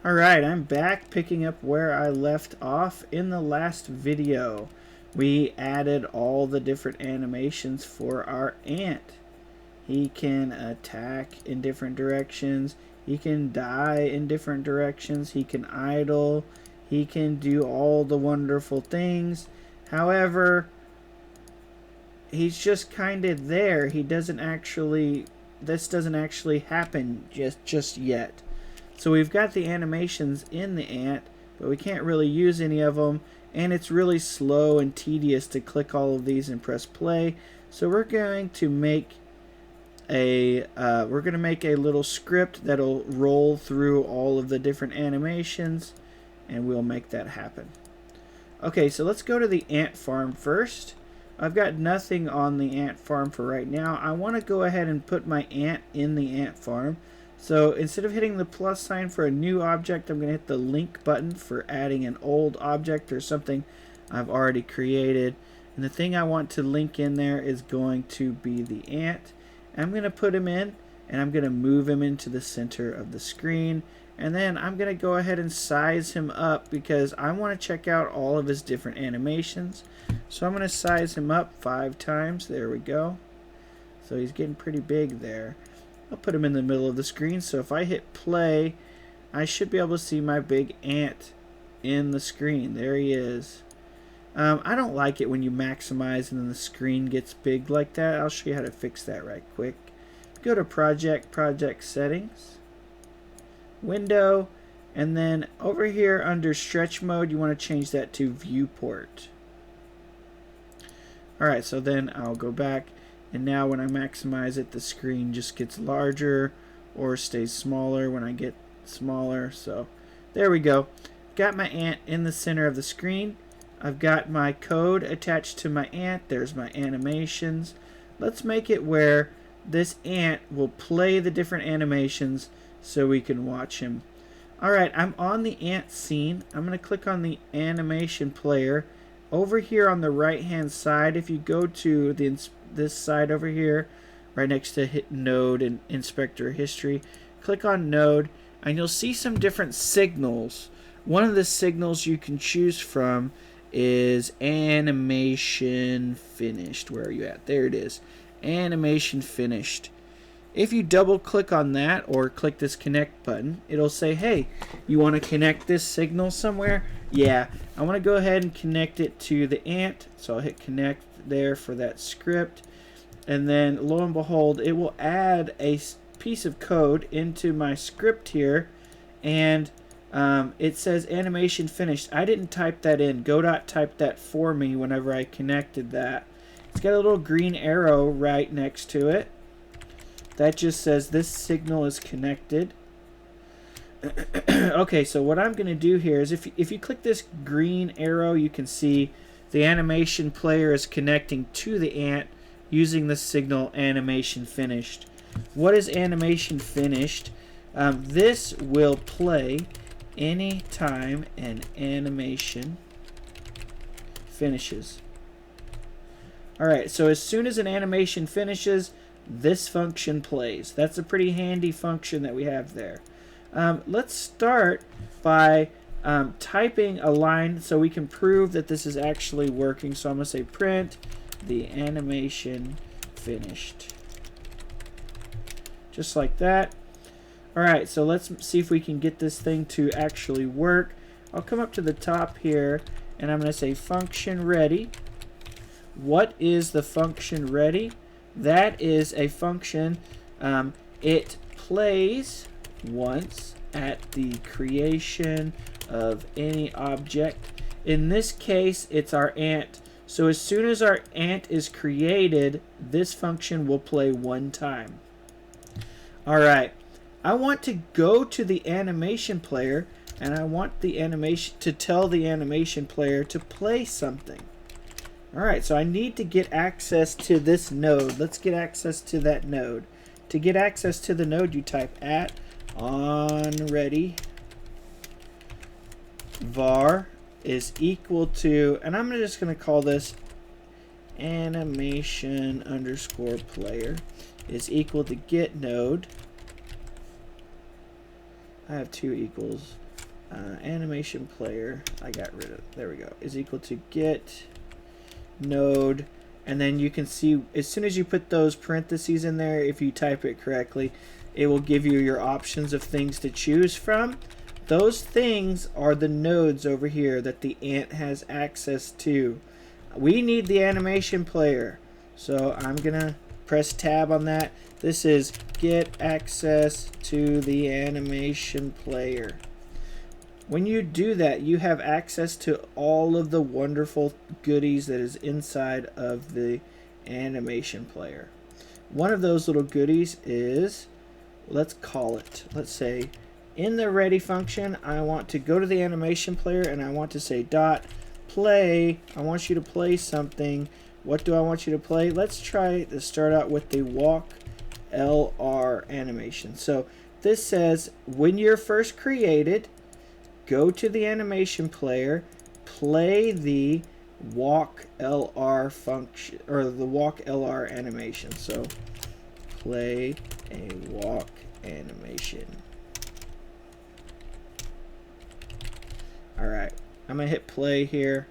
Alright, I'm back picking up where I left off in the last video. We added all the different animations for our ant. He can attack in different directions. He can die in different directions. He can idle. He can do all the wonderful things. However, he's just kind of there. This doesn't actually happen just yet. So we've got the animations in the ant, but we can't really use any of them, and it's really slow and tedious to click all of these and press play. So we're going to make a little script that'll roll through all of the different animations, and we'll make that happen. Okay, so let's go to the ant farm first. I've got nothing on the ant farm for right now. I want to go ahead and put my ant in the ant farm. So instead of hitting the plus sign for a new object, I'm going to hit the link button for adding an old object or something I've already created. And the thing I want to link in there is going to be the ant. I'm going to put him in, and I'm going to move him into the center of the screen. And then I'm going to go ahead and size him up because I want to check out all of his different animations. So I'm going to size him up 5 times. There we go. So he's getting pretty big there. I'll put him in the middle of the screen, so if I hit play, I should be able to see my big ant in the screen. There he is. I don't like it when you maximize and then the screen gets big like that. I'll show you how to fix that right quick. Go to Project Settings, Window, and then over here under Stretch Mode, you want to change that to Viewport. Alright, so then I'll go back. And now when I maximize it, the screen just gets larger or stays smaller when I get smaller. So there we go. Got my ant in the center of the screen. I've got my code attached to my ant. There's my animations. Let's make it where this ant will play the different animations so we can watch him. Alright, I'm on the ant scene. I'm going to click on the animation player. Over here on the right hand side, if you go to this side over here, right next to hit node and inspector history, click on node, and you'll see some different signals. One of the signals you can choose from is animation finished. Where are you at? There it is. Animation finished. If you double click on that or click this connect button, it'll say, hey, you want to connect this signal somewhere? Yeah, I want to go ahead and connect it to the ant. So I'll hit connect there for that script. And then lo and behold, it will add a piece of code into my script here. And it says animation finished. I didn't type that in. Godot typed that for me whenever I connected that. It's got a little green arrow right next to it. That just says this signal is connected. Okay, so what I'm going to do here is if you click this green arrow, you can see the animation player is connecting to the ant using the signal animation finished. What is animation finished? This will play anytime an animation finishes. Alright, so as soon as an animation finishes, this function plays. That's a pretty handy function that we have there. Let's start by typing a line so we can prove that this is actually working. So I'm going to say print the animation finished. Just like that. Alright, so let's see if we can get this thing to actually work. I'll come up to the top here and I'm going to say function ready. What is the function ready? That is a function. It plays once at the creation of any object. In this case, it's our ant. So as soon as our ant is created, this function will play 1 time. Alright, I want to go to the animation player and I want the animation to tell the animation player to play something. Alright, so I need to get access to this node. Let's get access to that node. To get access to the node, you type @onReady var is equal to, and I'm just going to call this animation underscore player is equal to get node. I have 2 equals. animation player, I got rid of, there we go, is equal to get node, and then you can see as soon as you put those parentheses in there, if you type it correctly, it will give you your options of things to choose from. Those things are the nodes over here that the ant has access to. We need the animation player, so I'm gonna press tab on that. This is get access to the animation player. When you do that, you have access to all of the wonderful goodies that is inside of the animation player. One of those little goodies is, let's call it, let's say in the ready function, I want to go to the animation player and I want to say dot play. I want you to play something. What do I want you to play? Let's try to start out with the walk LR animation. So this says when you're first created, go to the animation player, play the walk LR function, or the walk LR animation. So play a walk animation. Alright, I'm gonna hit play here,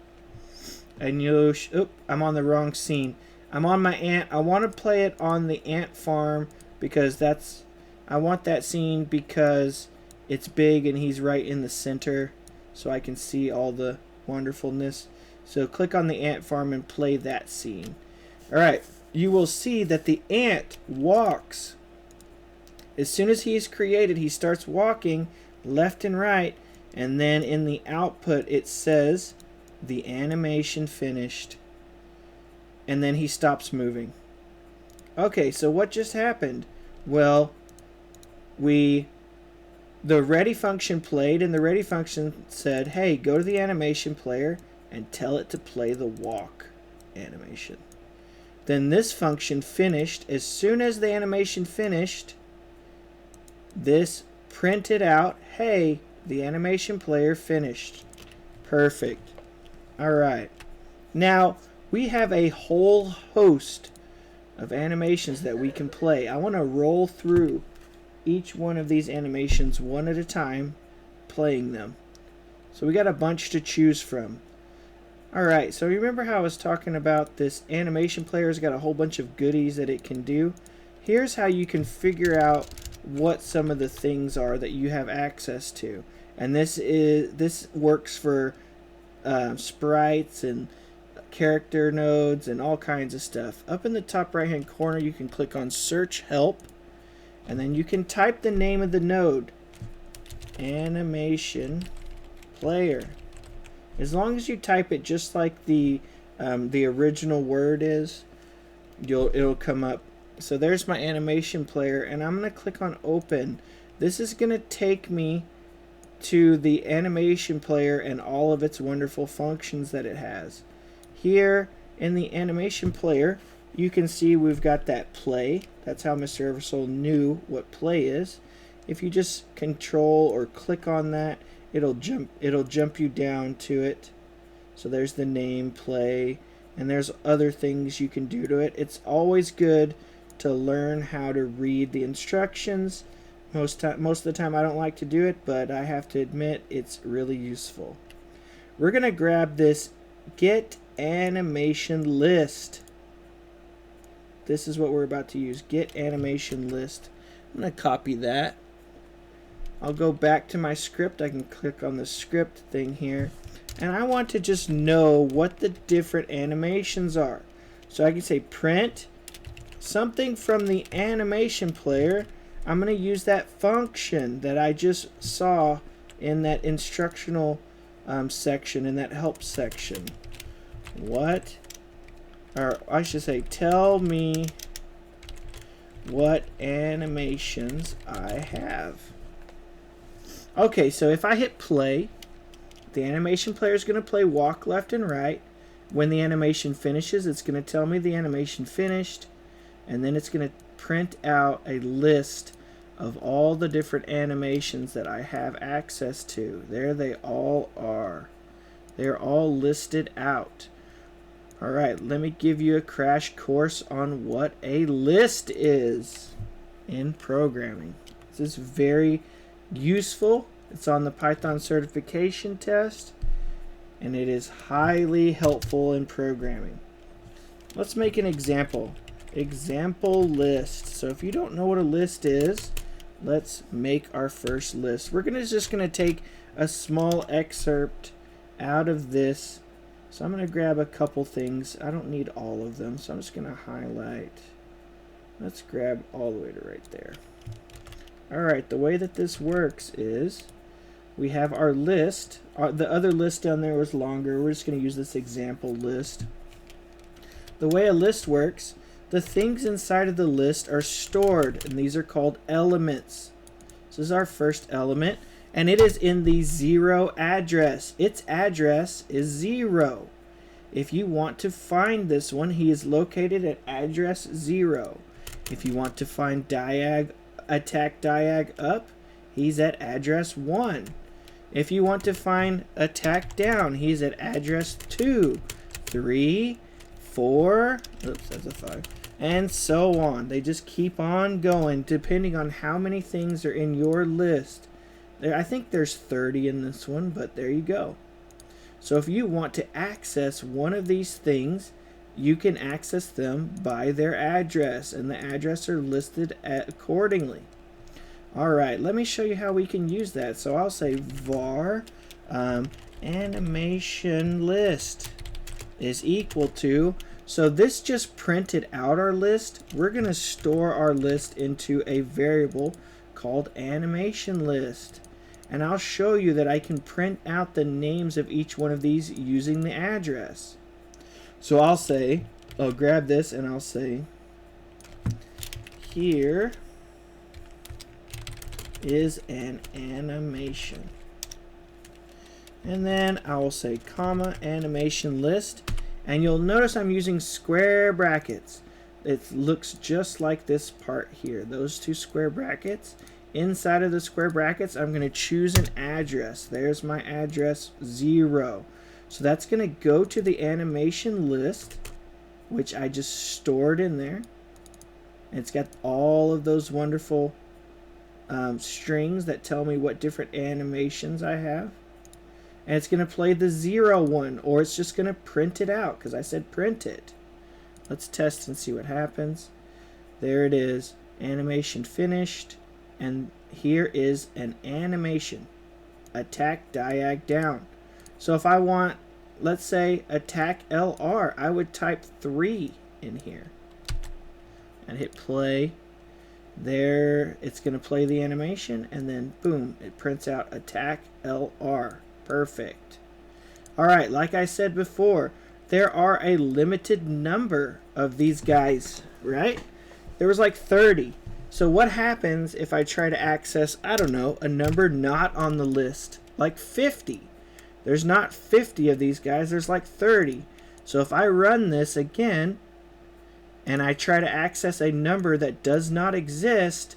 and you'll I'm on the wrong scene. I'm on my ant. I want to play it on the ant farm because I want that scene because it's big and he's right in the center, so I can see all the wonderfulness. So click on the ant farm and play that scene. Alright, you will see that the ant walks. As soon as he is created, he starts walking left and right, and then in the output it says the animation finished, and then he stops moving. Okay, so what just happened? Well, the ready function played, and the ready function said, hey, go to the animation player and tell it to play the walk animation. Then this function finished. As soon as the animation finished, this printed out, hey, the animation player finished. Perfect. Alright. Now, we have a whole host of animations that we can play. I want to roll through each one of these animations one at a time, playing them. So we got a bunch to choose from. Alright, so remember how I was talking about this animation player's got a whole bunch of goodies that it can do? Here's how you can figure out what some of the things are that you have access to. And this works for sprites and character nodes and all kinds of stuff. Up in the top right hand corner you can click on search help, and then you can type the name of the node, animation player. As long as you type it just like the original word is, it'll come up. So there's my animation player, and I'm going to click on open. This is going to take me to the animation player and all of its wonderful functions that it has. Here in the animation player, you can see we've got that play. That's how Mr. Eversole knew what play is. If you just control or click on that, it'll jump you down to it. So there's the name play, and there's other things you can do to it. It's always good to learn how to read the instructions. Most of the time I don't like to do it, but I have to admit it's really useful. We're going to grab this get animation list. This is what we're about to use, get animation list. I'm going to copy that. I'll go back to my script. I can click on the script thing here, and I want to just know what the different animations are. So I can say print something from the animation player. I'm going to use that function that I just saw in that instructional section, in that help section. What, or I should say, tell me what animations I have. Okay, so if I hit play, the animation player is going to play walk left and right. When the animation finishes, it's going to tell me the animation finished, and then it's going to print out a list of all the different animations that I have access to. There they all are. They're all listed out. Alright, let me give you a crash course on what a list is in programming. This is very useful It's on the Python certification test, and it is highly helpful in programming. Let's make an example. Example list. So if you don't know what a list is, let's make our first list. We're just going to take a small excerpt out of this. So I'm going to grab a couple things. I don't need all of them, so I'm just going to highlight. Let's grab all the way to right there. Alright, the way that this works is we have our list. The other list down there was longer. We're just going to use this example list. The way a list works, the things inside of the list are stored, and these are called elements. So this is our first element, and it is in the 0 address. Its address is 0. If you want to find this one, he is located at address 0. If you want to find attack diag up, he's at address 1. If you want to find attack down, he's at address 2, 3, 4, oops, that's a 5, and so on. They just keep on going depending on how many things are in your list. I think there's 30 in this one, but there you go. So if you want to access one of these things, you can access them by their address, and the address are listed accordingly. Alright, let me show you how we can use that. So I'll say var animation list is equal to, so this just printed out our list. We're going to store our list into a variable called animation list. And I'll show you that I can print out the names of each one of these using the address. So I'll grab this and I'll say, here is an animation. And then I will say comma animation list, and you'll notice I'm using square brackets. It looks just like this part here, those two square brackets. Inside of the square brackets, I'm going to choose an address. There's my address 0. So that's going to go to the animation list, which I just stored in there. And it's got all of those wonderful strings that tell me what different animations I have. And it's going to play the 0 one, or it's just going to print it out because I said print it. Let's test and see what happens. There it is, animation finished. And here is an animation, attack diag down. So if I want, let's say, attack LR, I would type 3 in here and hit play. There, it's going to play the animation, and then boom, it prints out attack LR. Perfect. Alright, like I said before, there are a limited number of these guys, right? There was like 30. So what happens if I try to access, I don't know, a number not on the list, like 50? There's not 50 of these guys, there's like 30. So if I run this again, and I try to access a number that does not exist,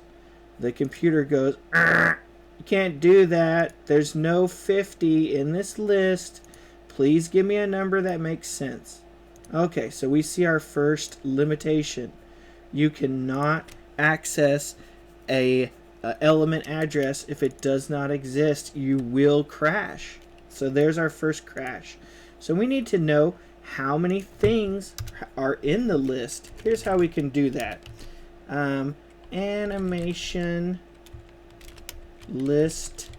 the computer goes, you can't do that. There's no 50 in this list. Please give me a number that makes sense. Okay, so we see our first limitation. You cannot access a element address if it does not exist. You will crash. So there's our first crash. So we need to know how many things are in the list. Here's how we can do that. Animation list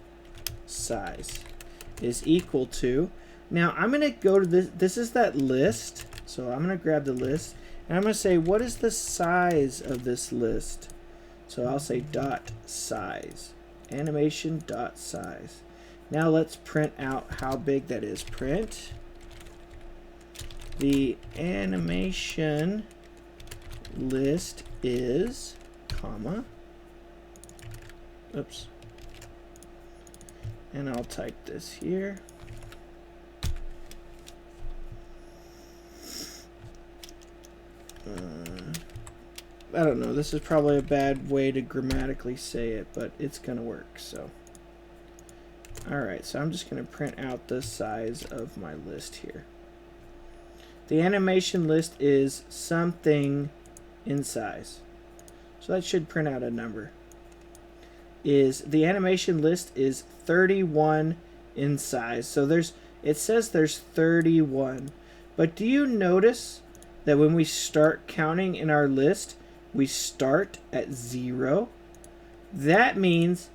size is equal to, now I'm going to go to this is that list, so I'm going to grab the list and I'm going to say, what is the size of this list? So I'll say dot size, animation dot size. Now let's print out how big that is. Print the animation list is, comma, oops, and I'll type this here. I don't know, this is probably a bad way to grammatically say it, but it's gonna work. So alright, so I'm just gonna print out the size of my list here. The animation list is something in size, so that should print out a number. is the animation list is 31 in size. So it says there's 31. But do you notice that when we start counting in our list, we start at 0? That means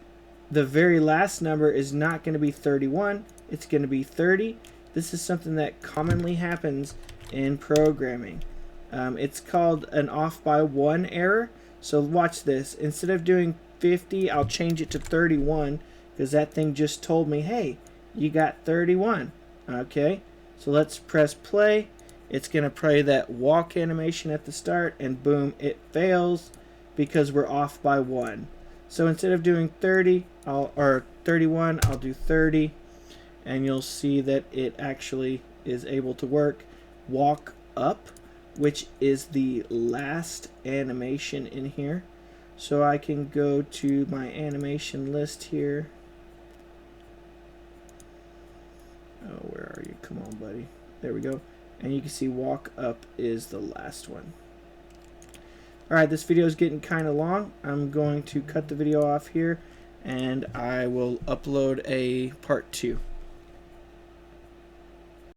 the very last number is not going to be 31, it's going to be 30. This is something that commonly happens in programming. It's called an off by 1 error. So watch this. Instead of doing 50, I'll change it to 31 because that thing just told me, hey, you got 31. Okay, so let's press play. It's going to play that walk animation at the start, and boom, it fails because we're off by 1. So instead of doing 30 or 31, I'll do 30, and you'll see that it actually is able to work. Walk up, which is the last animation in here. So I can go to my animation list here. Oh, where are you? Come on, buddy. There we go. And you can see walk up is the last one. Alright, this video is getting kind of long. I'm going to cut the video off here, and I will upload a part 2.